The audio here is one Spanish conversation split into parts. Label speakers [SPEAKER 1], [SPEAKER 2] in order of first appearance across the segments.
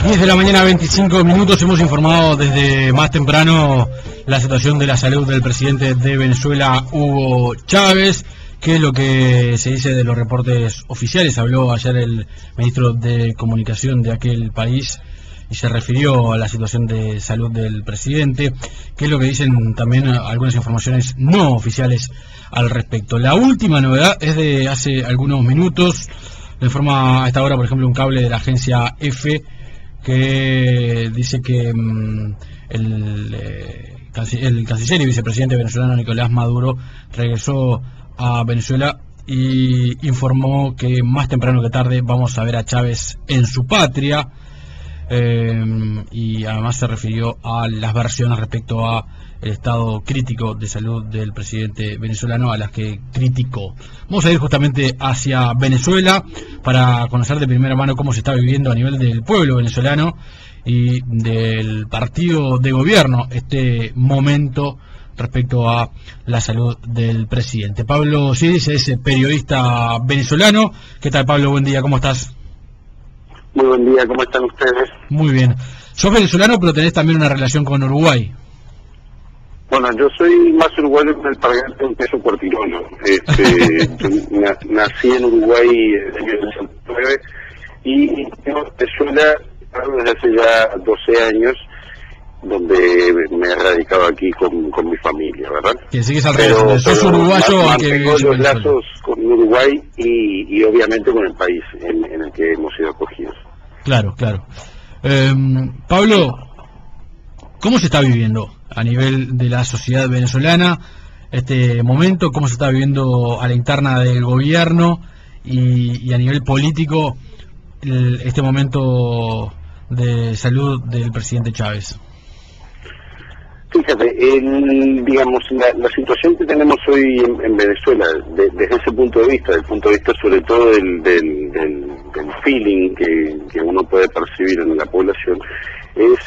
[SPEAKER 1] 10 de la mañana, 25 minutos. Hemos informado desde más temprano la situación de la salud del presidente de Venezuela, Hugo Chávez. ¿Qué es lo que se dice de los reportes oficiales? Habló ayer el ministro de Comunicación de aquel país y se refirió a la situación de salud del presidente. ¿Qué es lo que dicen también algunas informaciones no oficiales al respecto? La última novedad es de hace algunos minutos. Lo informa a esta hora, por ejemplo, un cable de la agencia EFE, que dice que el canciller y vicepresidente venezolano Nicolás Maduro regresó a Venezuela y informó que más temprano que tarde vamos a ver a Chávez en su patria, y además se refirió a las versiones respecto a el estado crítico de salud del presidente venezolano, a las que criticó. Vamos a ir justamente hacia Venezuela para conocer de primera mano cómo se está viviendo a nivel del pueblo venezolano y del partido de gobierno este momento respecto a la salud del presidente. Pablo Sidis es periodista venezolano. ¿Qué tal, Pablo? Buen día, ¿cómo estás?
[SPEAKER 2] Muy buen día, ¿cómo están ustedes?
[SPEAKER 1] Muy bien. Sos venezolano, pero tenés también una relación con Uruguay.
[SPEAKER 2] Bueno, yo soy más uruguayo que el pargante en queso Cuartirolo. Nací en Uruguay en el año 69 y en Venezuela desde hace ya 12 años, donde me he radicado aquí con mi familia, ¿verdad?
[SPEAKER 1] Que sigues al revés, sos uruguayo aunque vivís en
[SPEAKER 2] los lazos con Uruguay y obviamente con el país en el que hemos sido acogidos.
[SPEAKER 1] Claro, claro. Pablo, ¿cómo se está viviendo a nivel de la sociedad venezolana este momento? ¿Cómo se está viviendo a la interna del gobierno y a nivel político este momento de salud del presidente Chávez?
[SPEAKER 2] Fíjate, digamos, la situación que tenemos hoy en Venezuela, desde ese punto de vista, sobre todo del feeling que uno puede percibir en la población, es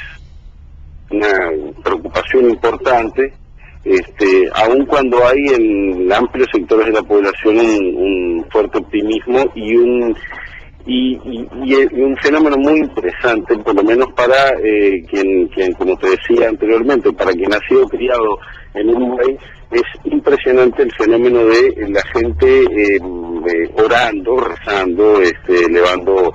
[SPEAKER 2] una preocupación importante, aun cuando hay en amplios sectores de la población un fuerte optimismo y un fenómeno muy interesante, por lo menos para quien, como te decía anteriormente, para quien ha sido criado en Uruguay, es impresionante el fenómeno de la gente orando, rezando, elevando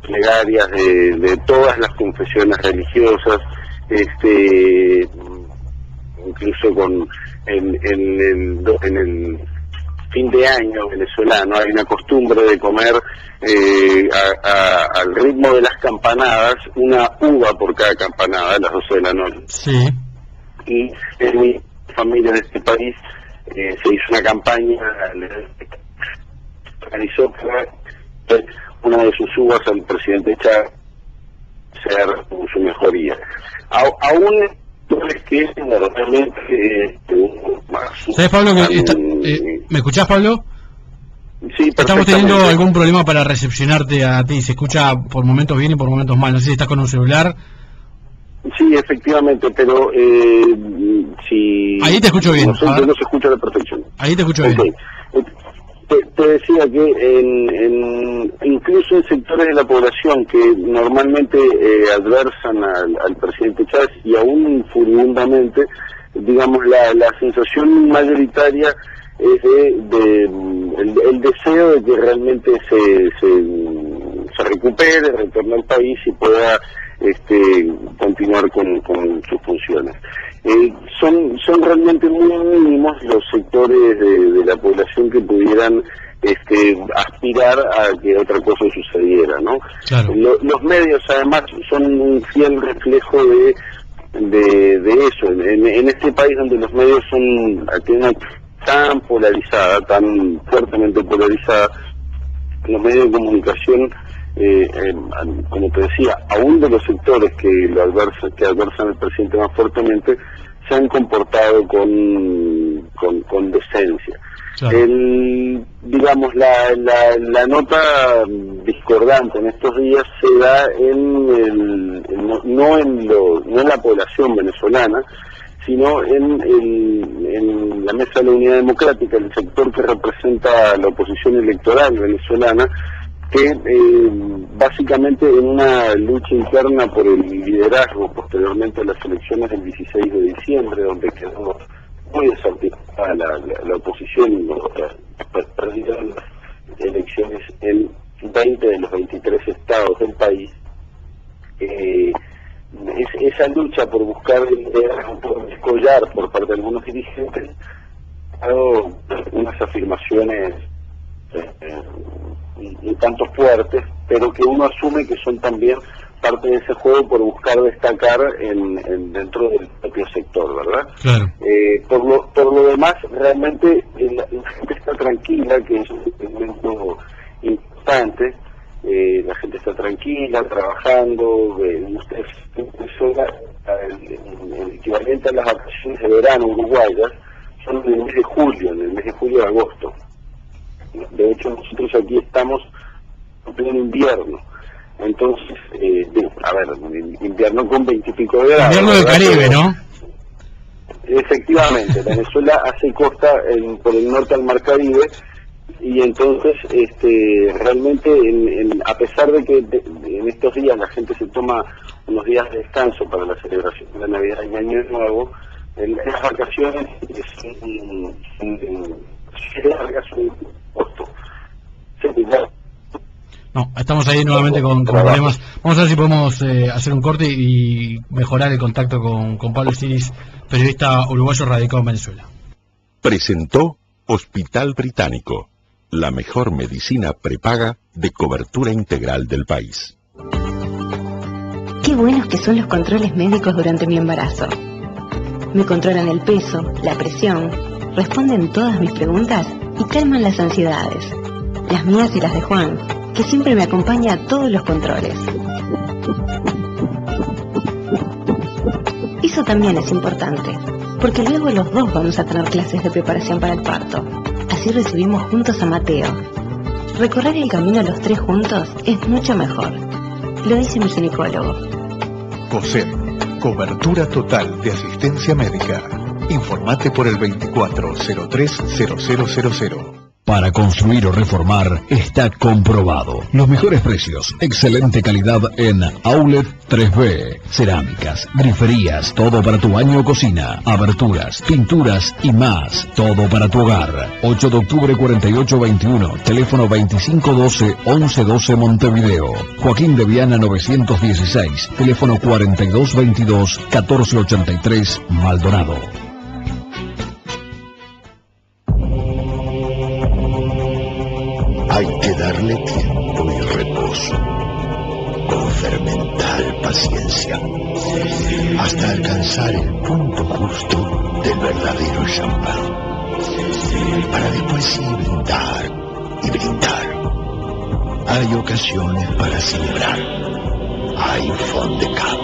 [SPEAKER 2] plegarias de todas las confesiones religiosas, incluso en el fin de año venezolano hay una costumbre de comer al ritmo de las campanadas, una uva por cada campanada a las 12 de la noche.
[SPEAKER 1] Sí.
[SPEAKER 2] Y en mi familia de este país se hizo una campaña, organizó una de sus uvas al presidente Chávez ser su mejoría. Aún es que realmente
[SPEAKER 1] ¿sabes, Pablo? ¿Me escuchás, Pablo?
[SPEAKER 2] Sí,
[SPEAKER 1] estamos teniendo algún problema para recepcionarte a ti. Se escucha por momentos bien y por momentos mal. No sé si estás con un celular.
[SPEAKER 2] Sí, efectivamente, pero si...
[SPEAKER 1] Ahí te escucho bien.
[SPEAKER 2] No se escucha a la perfección.
[SPEAKER 1] Ahí te escucho bien.
[SPEAKER 2] Te decía que incluso en sectores de la población que normalmente adversan al presidente Chávez y aún furibundamente, digamos, la sensación mayoritaria es el deseo de que realmente se recupere, retorne al país y pueda continuar con sus funciones. Son realmente muy mínimos los sectores de la población que pudieran aspirar a que otra cosa sucediera, ¿no?
[SPEAKER 1] Claro.
[SPEAKER 2] Los medios además son un fiel reflejo de eso. En este país donde los medios tienen una tan polarizada, tan fuertemente polarizada, los medios de comunicación, como te decía, aún de los sectores que adversan al presidente más fuertemente, se han comportado con decencia.
[SPEAKER 1] Claro.
[SPEAKER 2] Digamos, la nota discordante en estos días se da no en la población venezolana, sino en la Mesa de la Unidad Democrática, el sector que representa la oposición electoral venezolana, que básicamente en una lucha interna por el liderazgo posteriormente a las elecciones del 16 de diciembre, donde quedó muy desarticulada la oposición, perdieron las elecciones en 20 de los 23 estados del país. Esa lucha por buscar el liderazgo, por descollar por parte de algunos dirigentes, ha dado unas afirmaciones un tanto fuertes, pero que uno asume que son también parte de ese juego por buscar destacar dentro del propio sector, ¿verdad?
[SPEAKER 1] Claro.
[SPEAKER 2] Por lo demás, realmente la gente está tranquila, que es un elemento importante. La gente está tranquila, trabajando. Ustedes, el equivalente a las vacaciones de verano uruguayas son en el mes de julio, y agosto. De hecho, nosotros aquí estamos en pleno invierno. Entonces, invierno con 20 y pico de grados.
[SPEAKER 1] Invierno del Caribe, ¿no?
[SPEAKER 2] Efectivamente, Venezuela hace costa por el norte al Mar Caribe, y entonces realmente a pesar de que en estos días la gente se toma unos días de descanso para la celebración de la Navidad y Año Nuevo, las vacaciones son costo.
[SPEAKER 1] No, estamos ahí nuevamente con problemas. Vamos a ver si podemos hacer un corte y mejorar el contacto con Pablo Siris, periodista uruguayo radicado en Venezuela.
[SPEAKER 3] Presentó Hospital Británico, la mejor medicina prepaga de cobertura integral del país.
[SPEAKER 4] Qué buenos que son los controles médicos durante mi embarazo. Me controlan el peso, la presión, responden todas mis preguntas y calman las ansiedades. Las mías y las de Juan, que siempre me acompaña a todos los controles. Eso también es importante, porque luego los dos vamos a tener clases de preparación para el parto. Así recibimos juntos a Mateo. Recorrer el camino los tres juntos es mucho mejor. Lo dice mi ginecólogo.
[SPEAKER 5] COSEM, cobertura total de asistencia médica. Informate por el 2403-0000.
[SPEAKER 6] Para construir o reformar está comprobado. Los mejores precios, excelente calidad en Outlet 3B. Cerámicas, griferías, todo para tu baño o cocina, aberturas, pinturas y más. Todo para tu hogar. 8 de octubre 4821, teléfono 2512-1112 Montevideo. Joaquín de Viana 916, teléfono 4222-1483 Maldonado.
[SPEAKER 7] Hay que darle tiempo y reposo, con fermental paciencia, hasta alcanzar el punto justo del verdadero champán, para después sí brindar y brindar. Hay ocasiones para celebrar, hay fond de camp.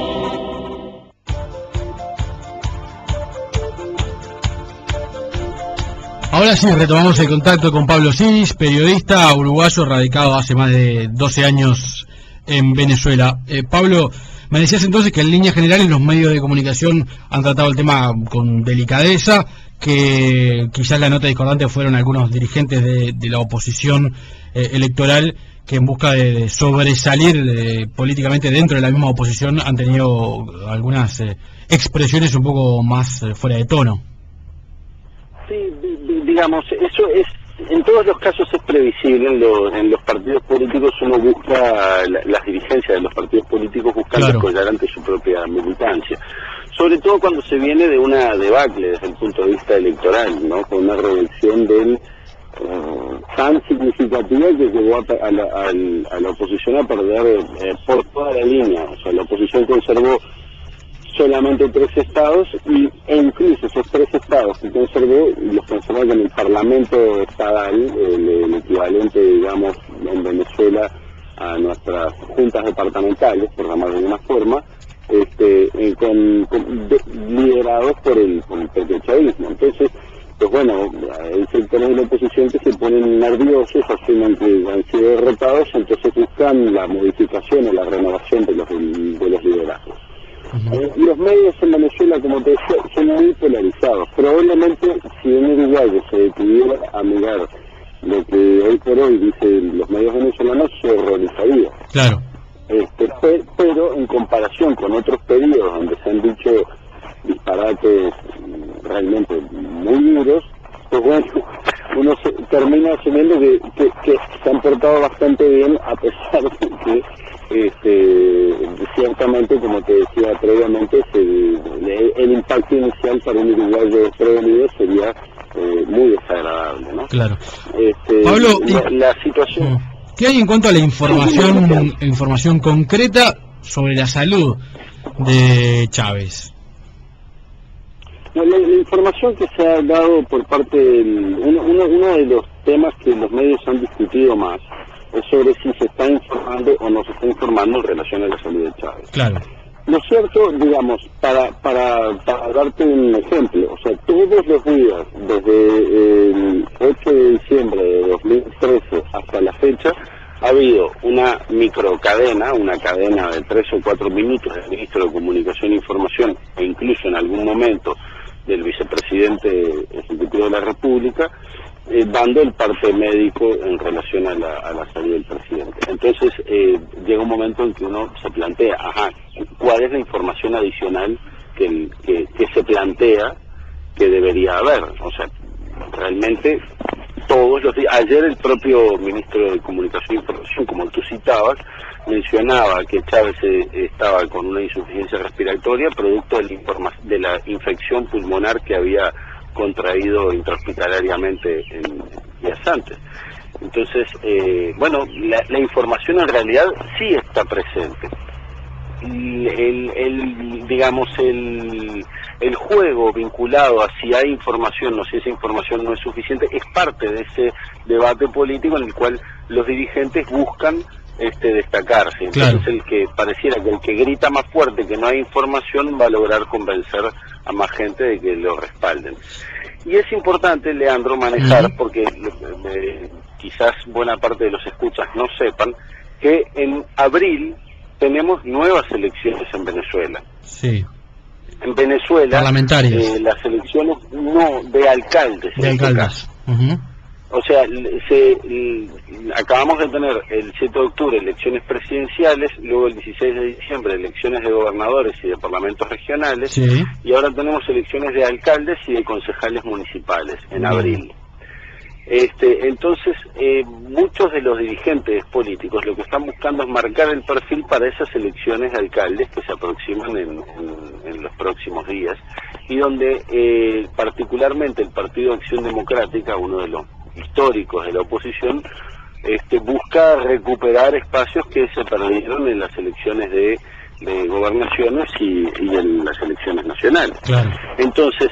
[SPEAKER 1] Ahora sí, retomamos el contacto con Pablo Siris, periodista uruguayo radicado hace más de 12 años en Venezuela. Pablo, me decías entonces que en líneas generales los medios de comunicación han tratado el tema con delicadeza, que quizás la nota discordante fueron algunos dirigentes de la oposición electoral que en busca de sobresalir políticamente dentro de la misma oposición han tenido algunas expresiones un poco más fuera de tono.
[SPEAKER 2] Sí, digamos, eso es, en todos los casos es previsible. En los partidos políticos uno busca, las dirigencias de los partidos políticos buscan descollar ante su propia militancia, sobre todo cuando se viene de una debacle desde el punto de vista electoral, ¿no? Con una reducción tan significativa que llevó a la oposición a perder por toda la línea. O sea, la oposición conservó solamente 3 estados e incluso esos 3 estados que conservó, los conservó con el Parlamento estatal, el equivalente, digamos, en Venezuela a nuestras juntas departamentales, por llamarlo de alguna forma, liderados por el chavismo. Entonces, pues bueno, hay sectores de la oposición que se ponen nerviosos, asumen que han sido derrotados, entonces buscan la modificación o la renovación de los liderazgos. Y los medios en Venezuela, como te decía, son muy polarizados. Probablemente si un uruguayo se decidiera a mirar lo que hoy por hoy dicen los medios venezolanos, se en comparación con otros periodos donde se han dicho disparates realmente muy duros, pues bueno, uno termina asumiendo que se han portado bastante bien, a pesar de que ciertamente, como te decía previamente, el impacto inicial para un uruguayo desprevenido sería muy desagradable, ¿no?
[SPEAKER 1] Claro. Pablo,
[SPEAKER 2] la situación...
[SPEAKER 1] ¿Qué hay en cuanto a la información concreta sobre la salud de Chávez?
[SPEAKER 2] Bueno, la información que se ha dado por parte uno de los temas que los medios han discutido más es sobre si se está informando o no se está informando en relación a la salud de Chávez.
[SPEAKER 1] Claro.
[SPEAKER 2] Lo cierto, digamos, para darte un ejemplo, o sea, todos los días, desde el 8 de diciembre de 2013 hasta la fecha, ha habido una microcadena, una cadena de 3 o 4 minutos del ministro de Comunicación e Información, e incluso en algún momento del vicepresidente ejecutivo de la República, dando el parte médico en relación a la salud del presidente. Entonces, llega un momento en que uno se plantea, ¿cuál es la información adicional que se plantea que debería haber? O sea, realmente todos los días, ayer el propio ministro de Comunicación e Información, como tú citabas, mencionaba que Chávez estaba con una insuficiencia respiratoria producto de la infección pulmonar que había contraído intrahospitalariamente días antes. Entonces, bueno, la información en realidad sí está presente. Digamos, el juego vinculado a si hay información o si esa información no es suficiente es parte de ese debate político en el cual los dirigentes buscan destacarse. Entonces, claro, el que pareciera que el que grita más fuerte que no hay información va a lograr convencer a más gente de que lo respalden. Y es importante, Leandro, manejar, porque quizás buena parte de los escuchas no sepan, que en abril tenemos nuevas elecciones en Venezuela.
[SPEAKER 1] Sí.
[SPEAKER 2] En Venezuela,
[SPEAKER 1] parlamentarias.
[SPEAKER 2] Las elecciones no de alcaldes.
[SPEAKER 1] De alcaldes.
[SPEAKER 2] O sea, acabamos de tener el 7 de octubre elecciones presidenciales, luego el 16 de diciembre elecciones de gobernadores y de parlamentos regionales,
[SPEAKER 1] sí,
[SPEAKER 2] y ahora tenemos elecciones de alcaldes y de concejales municipales en abril. Entonces, muchos de los dirigentes políticos lo que están buscando es marcar el perfil para esas elecciones de alcaldes que se aproximan en los próximos días, y donde particularmente el Partido Acción Democrática, uno de los históricos de la oposición, busca recuperar espacios que se perdieron en las elecciones de gobernaciones y en las elecciones nacionales.
[SPEAKER 1] Claro.
[SPEAKER 2] Entonces,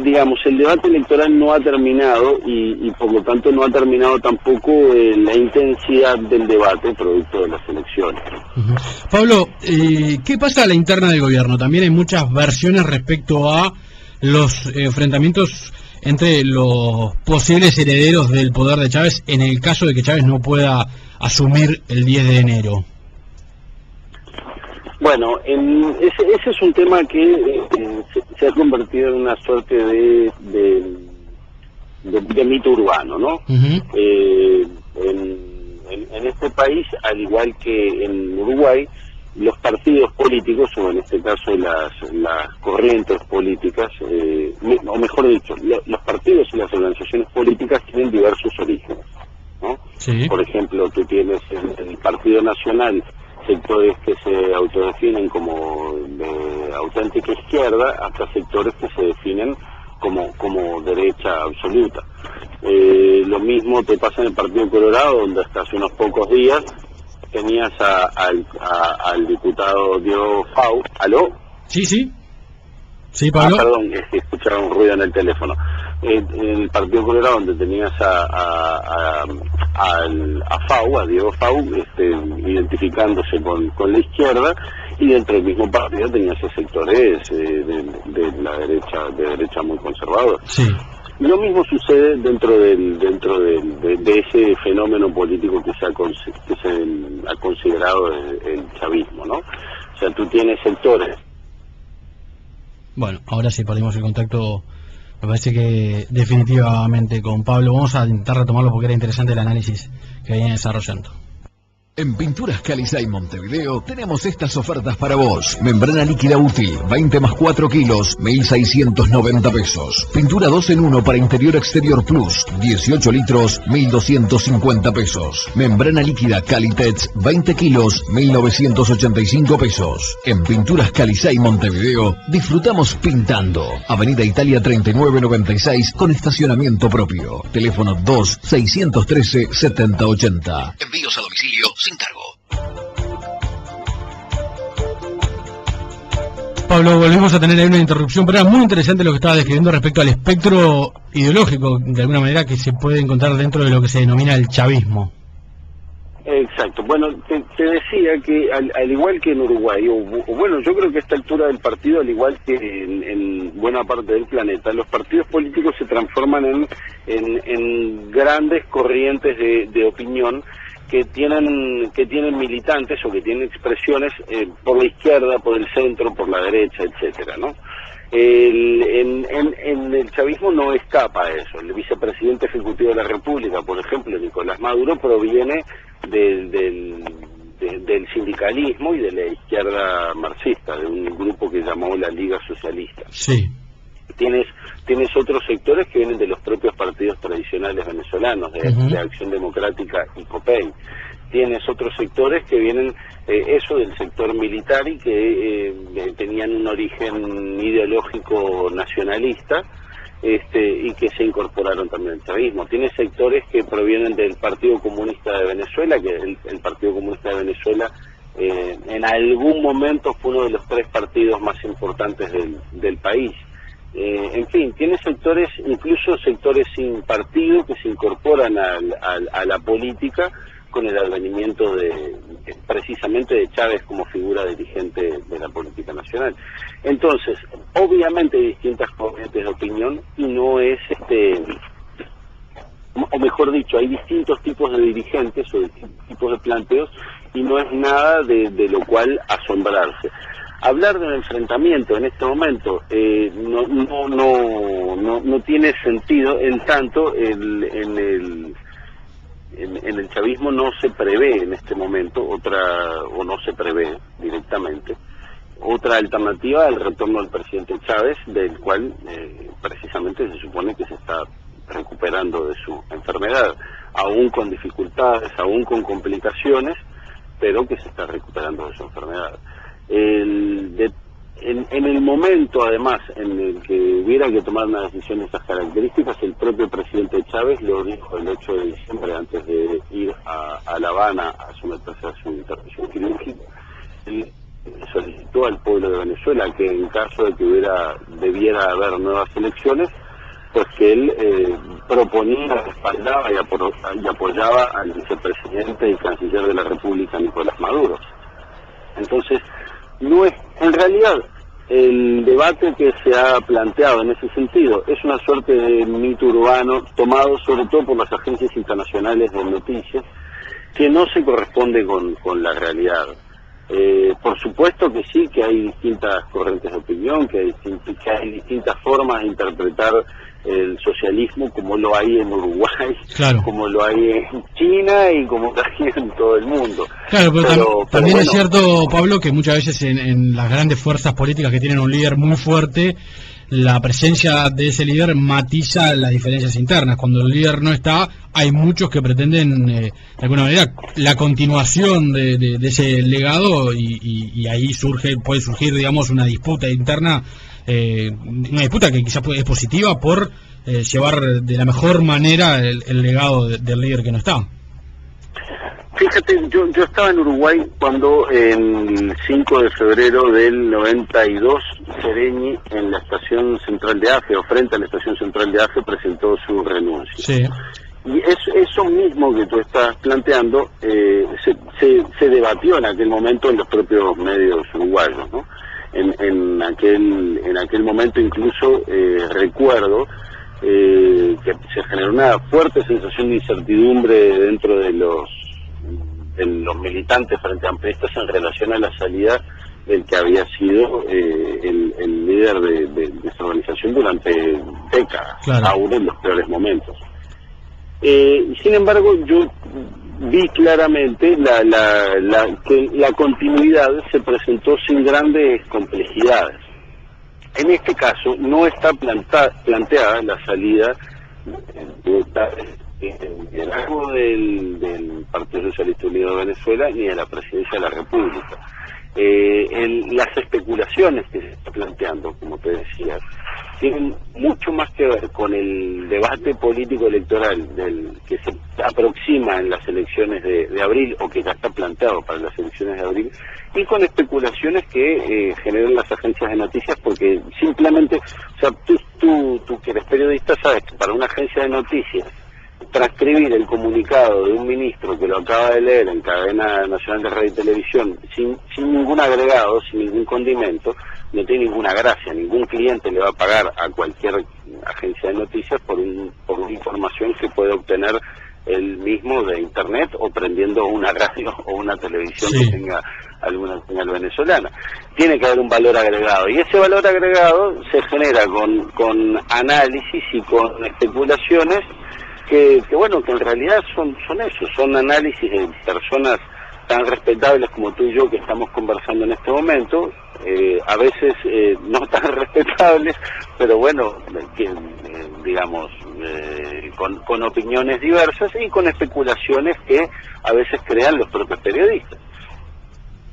[SPEAKER 2] digamos, el debate electoral no ha terminado y por lo tanto no ha terminado tampoco la intensidad del debate producto de las elecciones.
[SPEAKER 1] Pablo, ¿qué pasa a la interna del gobierno? También hay muchas versiones respecto a los enfrentamientos entre los posibles herederos del poder de Chávez en el caso de que Chávez no pueda asumir el 10 de enero.
[SPEAKER 2] Bueno, ese es un tema que se ha convertido en una suerte de mito urbano, ¿no? En este país, al igual que en Uruguay, los partidos políticos, o en este caso las corrientes políticas, o mejor dicho, los partidos y las organizaciones políticas tienen diversos orígenes, ¿no?
[SPEAKER 1] Sí.
[SPEAKER 2] Por ejemplo, tú tienes en el Partido Nacional sectores que se autodefinen como de auténtica izquierda, hasta sectores que se definen como derecha absoluta. Lo mismo te pasa en el Partido Colorado, donde hasta hace unos pocos días tenías al diputado Diego Fau. ¿Aló?
[SPEAKER 1] Sí, Pablo.
[SPEAKER 2] Perdón, escuchaba un ruido en el teléfono. En el Partido Colorado, donde tenías a Fau, a Diego Fau, identificándose con la izquierda, y dentro del mismo partido tenías a sectores de la derecha muy conservadora.
[SPEAKER 1] Sí.
[SPEAKER 2] Lo mismo sucede dentro de ese fenómeno político que se ha considerado el chavismo, ¿no? O sea, tú tienes sectores.
[SPEAKER 1] Bueno, ahora sí perdimos el contacto, me parece que definitivamente, con Pablo. Vamos a intentar retomarlo porque era interesante el análisis que venía desarrollando.
[SPEAKER 6] En Pinturas Calizay Montevideo tenemos estas ofertas para vos. Membrana líquida útil, 20 más 4 kilos, 1.690 pesos. Pintura 2 en 1 para interior exterior plus, 18 litros, 1.250 pesos. Membrana líquida Calitex, 20 kilos, 1.985 pesos. En Pinturas Calizay Montevideo disfrutamos pintando. Avenida Italia 3996 con estacionamiento propio. Teléfono 2-613-7080. Envíos a domicilio sin cargo.
[SPEAKER 1] Pablo, volvemos a tener ahí una interrupción, pero era muy interesante lo que estaba describiendo respecto al espectro ideológico, de alguna manera, que se puede encontrar dentro de lo que se denomina el chavismo.
[SPEAKER 2] Exacto. Bueno, te decía que al igual que en Uruguay, o bueno, yo creo que a esta altura del partido, al igual que en buena parte del planeta, los partidos políticos se transforman en grandes corrientes de opinión que tienen militantes o que tienen expresiones por la izquierda, por el centro, por la derecha, etcétera, ¿no? En el chavismo no escapa a eso. El vicepresidente ejecutivo de la República, por ejemplo, Nicolás Maduro, proviene del sindicalismo y de la izquierda marxista, de un grupo que llamó la Liga Socialista.
[SPEAKER 1] Sí.
[SPEAKER 2] Tienes otros sectores que vienen de los propios partidos tradicionales venezolanos, de Acción Democrática y COPEI. Tienes otros sectores que vienen del sector militar y que tenían un origen ideológico nacionalista, y que se incorporaron también al chavismo. Tienes sectores que provienen del Partido Comunista de Venezuela, que el Partido Comunista de Venezuela en algún momento fue uno de los 3 partidos más importantes del país. En fin, tiene sectores, incluso sectores sin partido, que se incorporan a la política con el advenimiento precisamente de Chávez como figura dirigente de la política nacional. Entonces, obviamente hay distintas corrientes de opinión y no es o mejor dicho, hay distintos tipos de dirigentes o distintos tipos de planteos y no es nada de lo cual asombrarse. Hablar de un enfrentamiento en este momento no tiene sentido, en tanto en el chavismo no se prevé en este momento no se prevé directamente otra alternativa al retorno del presidente Chávez, del cual precisamente se supone que se está recuperando de su enfermedad, aún con dificultades, aún con complicaciones, pero que se está recuperando de su enfermedad. En el momento, además, en el que hubiera que tomar una decisión de esas características, el propio presidente Chávez lo dijo el 8 de diciembre, antes de ir a La Habana a someterse a su intervención quirúrgica. Él solicitó al pueblo de Venezuela que, en caso de que debiera haber nuevas elecciones, pues que él proponía, respaldaba y apoyaba al vicepresidente y canciller de la República, Nicolás Maduro. Entonces, en realidad, el debate que se ha planteado en ese sentido es una suerte de mito urbano tomado sobre todo por las agencias internacionales de noticias, que no se corresponde con la realidad. Por supuesto que sí, que hay distintas corrientes de opinión, que hay distintas formas de interpretar el socialismo, como lo hay en Uruguay,
[SPEAKER 1] claro,
[SPEAKER 2] como lo hay en China y como lo hay en todo el mundo.
[SPEAKER 1] Claro, pero también
[SPEAKER 2] bueno,
[SPEAKER 1] es cierto, Pablo, que muchas veces en las grandes fuerzas políticas que tienen un líder muy fuerte, la presencia de ese líder matiza las diferencias internas. Cuando el líder no está, hay muchos que pretenden, de alguna manera, la continuación de ese legado, y ahí puede surgir, digamos, una disputa interna, una disputa que quizás es positiva por llevar de la mejor manera el legado del líder que no está.
[SPEAKER 2] Fíjate, yo estaba en Uruguay cuando el 5 de febrero del 92, Sereñi, en la estación central de AFE, o frente a la estación central de AFE, presentó su renuncia. Sí. Y eso mismo que tú estás planteando se debatió en aquel momento en los propios medios uruguayos, ¿no? En aquel momento incluso recuerdo que se generó una fuerte sensación de incertidumbre dentro de los militantes frente amplistas en relación a la salida del que había sido el líder de esta organización durante décadas, claro, aún en los peores momentos. Sin embargo, yo vi claramente que la continuidad se presentó sin grandes complejidades. En este caso no está planteada la salida del liderazgo del Partido Socialista Unido de Venezuela ni de la Presidencia de la República. Las especulaciones que se están planteando, como te decía, tienen mucho más que ver con el debate político electoral que se aproxima en las elecciones de abril, o que ya está planteado para las elecciones de abril, y con especulaciones que generan las agencias de noticias, porque simplemente, o sea, tú que eres periodista sabes que para una agencia de noticias transcribir el comunicado de un ministro que lo acaba de leer en cadena nacional de radio y televisión sin ningún agregado, sin ningún condimento, no tiene ninguna gracia. Ningún cliente le va a pagar a cualquier agencia de noticias por una información que puede obtener él mismo de internet o prendiendo una radio o una televisión que tenga alguna señal venezolana. Tiene que haber un valor agregado, y ese valor agregado se genera con análisis y con especulaciones que bueno, que en realidad son eso, son análisis de personas tan respetables como tú y yo que estamos conversando en este momento, a veces no tan respetables, pero bueno, digamos, con opiniones diversas y con especulaciones que a veces crean los propios periodistas.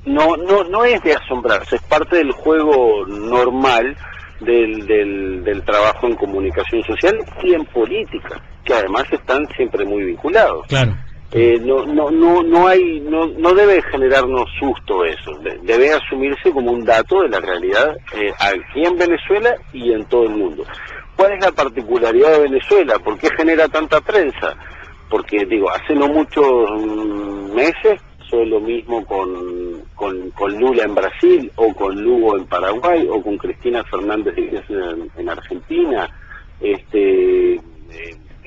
[SPEAKER 2] No es de asombrarse, es parte del juego normal del trabajo en comunicación social y en política, que además están siempre muy vinculados.
[SPEAKER 1] Claro.
[SPEAKER 2] No debe generarnos susto eso, debe asumirse como un dato de la realidad aquí en Venezuela y en todo el mundo. ¿Cuál es la particularidad de Venezuela? ¿Por qué genera tanta prensa? Porque, digo, hace no muchos meses pasó lo mismo con Lula en Brasil, o con Lugo en Paraguay, o con Cristina Fernández de Kirchner en Argentina.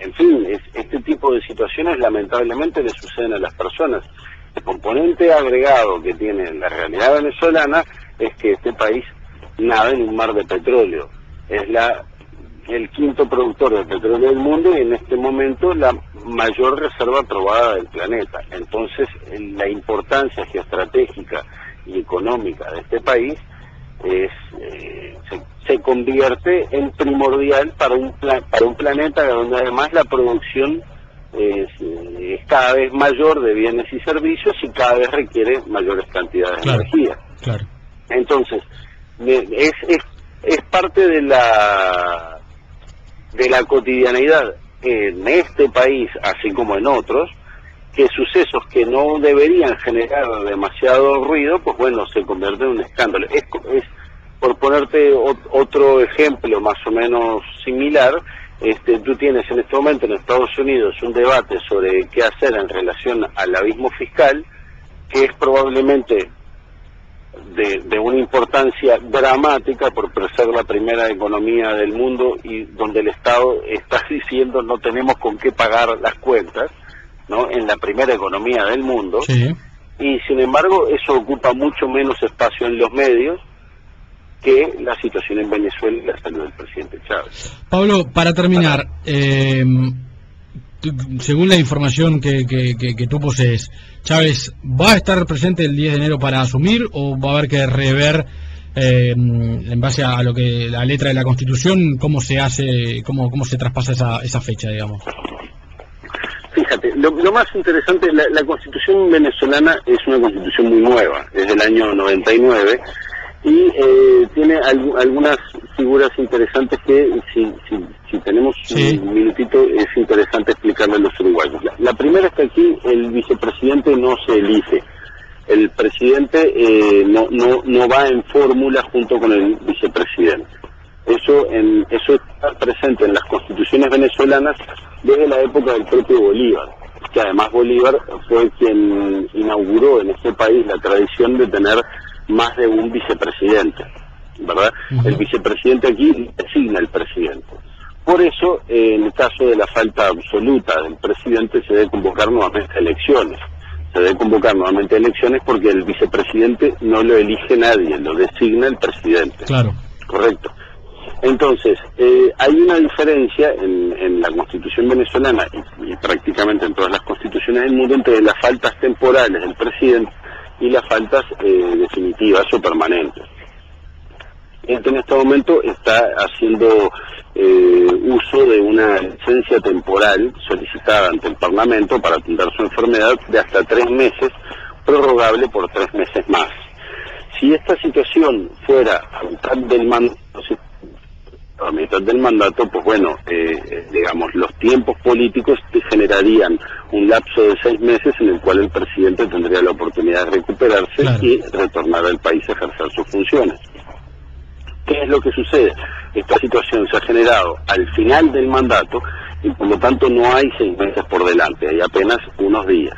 [SPEAKER 2] En fin, este tipo de situaciones lamentablemente le suceden a las personas. El componente agregado que tiene la realidad venezolana es que este país nada en un mar de petróleo. Es el quinto productor de petróleo del mundo y en este momento la mayor reserva probada del planeta. Entonces, la importancia geoestratégica y económica de este país se convierte en primordial para un planeta donde además la producción es cada vez mayor de bienes y servicios y cada vez requiere mayores cantidades de energía.
[SPEAKER 1] Claro.
[SPEAKER 2] Entonces, es parte de la cotidianidad en este país, así como en otros, que sucesos que no deberían generar demasiado ruido, pues bueno, se convierten en un escándalo. Es por ponerte otro ejemplo más o menos similar, tú tienes en este momento en Estados Unidos un debate sobre qué hacer en relación al abismo fiscal, que es probablemente de una importancia dramática por ser la primera economía del mundo y donde el Estado está diciendo no tenemos con qué pagar las cuentas, ¿no? En la primera economía del mundo.
[SPEAKER 1] Sí.
[SPEAKER 2] Y sin embargo eso ocupa mucho menos espacio en los medios que la situación en Venezuela y la salud del presidente Chávez.
[SPEAKER 1] Pablo, para terminar, según la información que tú posees, ¿Chávez va a estar presente el 10 de enero para asumir o va a haber que rever en base a lo que la letra de la Constitución cómo se hace, cómo se traspasa esa fecha, digamos?
[SPEAKER 2] Fíjate, lo más interesante, la Constitución venezolana es una Constitución muy nueva, es del año 99 y tiene algunas figuras interesantes que si tenemos un minutito es interesante explicarle a los uruguayos. La primera es que aquí el vicepresidente no se elige, el presidente no va en fórmula junto con el vicepresidente. Eso está presente en las constituciones venezolanas desde la época del propio Bolívar, que además Bolívar fue quien inauguró en este país la tradición de tener más de un vicepresidente, ¿verdad? El vicepresidente aquí designa al presidente. Por eso, en el caso de la falta absoluta del presidente, se debe convocar nuevamente elecciones. Se debe convocar nuevamente elecciones porque el vicepresidente no lo elige nadie, lo designa el presidente.
[SPEAKER 1] Claro.
[SPEAKER 2] Correcto. Entonces, hay una diferencia en la Constitución venezolana y prácticamente en todas las constituciones del mundo entre las faltas temporales del presidente y las faltas definitivas o permanentes. En este momento está haciendo uso de una licencia temporal solicitada ante el Parlamento para atender su enfermedad de hasta 3 meses, prorrogable por 3 meses más. Si esta situación fuera a mitad del mandato, pues bueno, digamos, los tiempos políticos generarían un lapso de 6 meses en el cual el presidente tendría la oportunidad de recuperarse y retornar al país a ejercer sus funciones. ¿Qué es lo que sucede? Esta situación se ha generado al final del mandato y por lo tanto no hay 6 meses por delante, hay apenas unos días.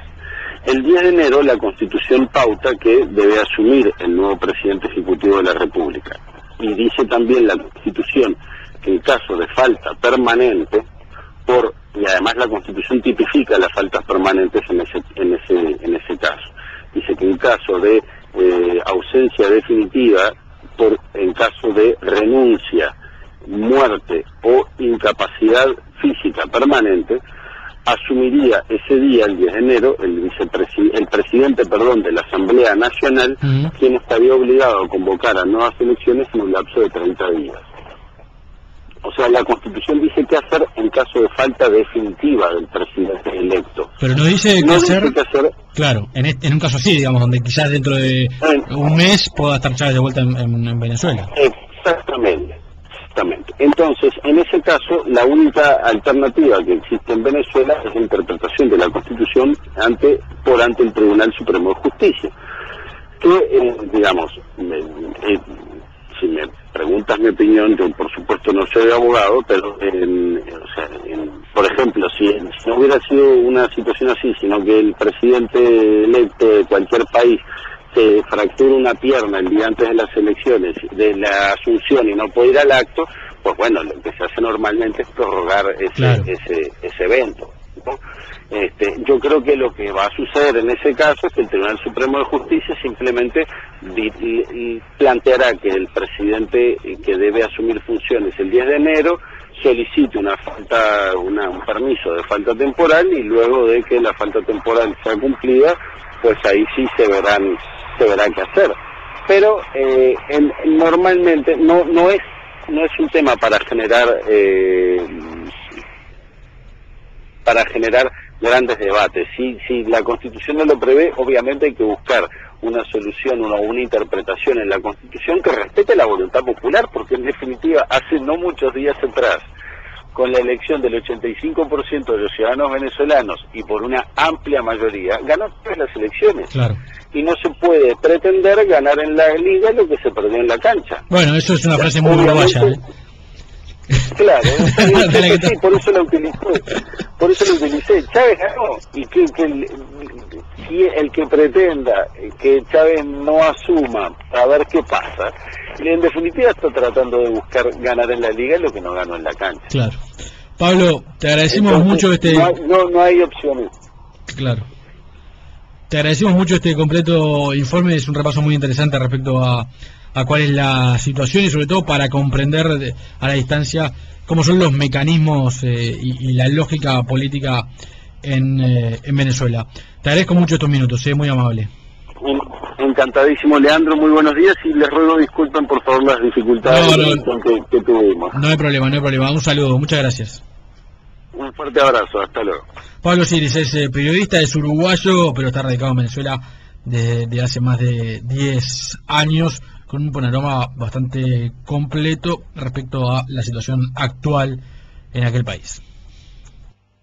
[SPEAKER 2] El 10 de enero la Constitución pauta que debe asumir el nuevo presidente ejecutivo de la República. Y dice también la Constitución que en caso de falta permanente, y además la Constitución tipifica las faltas permanentes en ese caso. Dice que en caso de ausencia definitiva, en caso de renuncia, muerte o incapacidad física permanente, asumiría ese día, el 10 de enero, el presidente de la Asamblea Nacional, quien estaría obligado a convocar a nuevas elecciones en un lapso de 30 días. O sea, la Constitución dice qué hacer en caso de falta definitiva del presidente electo.
[SPEAKER 1] Pero no dice qué hacer, claro, en un caso así, digamos, donde quizás dentro de un mes pueda estar Chávez de vuelta en Venezuela.
[SPEAKER 2] Exactamente. Entonces, en ese caso, la única alternativa que existe en Venezuela es la interpretación de la Constitución ante el Tribunal Supremo de Justicia. Que, digamos, si me preguntas mi opinión, yo por supuesto no soy abogado, pero, por ejemplo, si no hubiera sido una situación así, sino que el presidente electo de cualquier país se fractura una pierna el día antes de las elecciones, de la asunción, y no puede ir al acto, pues bueno, lo que se hace normalmente es prorrogar ese evento, ¿no? Yo creo que lo que va a suceder en ese caso es que el Tribunal Supremo de Justicia simplemente planteará que el presidente que debe asumir funciones el 10 de enero solicite un permiso de falta temporal, y luego de que la falta temporal sea cumplida, pues ahí sí se verá qué hacer. Pero normalmente no es un tema para generar grandes debates. Si la Constitución no lo prevé, obviamente hay que buscar una solución o una interpretación en la Constitución que respete la voluntad popular, porque en definitiva hace no muchos días atrás, con la elección del 85% de los ciudadanos venezolanos y por una amplia mayoría, ganó todas las elecciones.
[SPEAKER 1] Claro.
[SPEAKER 2] Y no se puede pretender ganar en la liga lo que se perdió en la cancha.
[SPEAKER 1] Bueno, eso es una frase muy uruguaya.
[SPEAKER 2] Claro, sí, por eso lo utilicé. Chávez ganó, y si el que pretenda que Chávez no asuma, a ver qué pasa, en definitiva está tratando de buscar ganar en la liga lo que no ganó en la cancha.
[SPEAKER 1] Claro. Pablo, te agradecemos mucho
[SPEAKER 2] no hay opciones.
[SPEAKER 1] Claro. Te agradecemos mucho este completo informe, es un repaso muy interesante respecto a cuál es la situación y sobre todo para comprender a la distancia cómo son los mecanismos y la lógica política en Venezuela. Te agradezco mucho estos minutos, muy amable.
[SPEAKER 2] Encantadísimo, Leandro, muy buenos días, y les ruego disculpen por favor las dificultades que tuvimos.
[SPEAKER 1] No hay problema, un saludo, muchas gracias.
[SPEAKER 2] Un fuerte abrazo, hasta luego.
[SPEAKER 1] Pablo Siris es periodista, es uruguayo, pero está radicado en Venezuela desde hace más de 10 años, con un panorama bastante completo respecto a la situación actual en aquel país.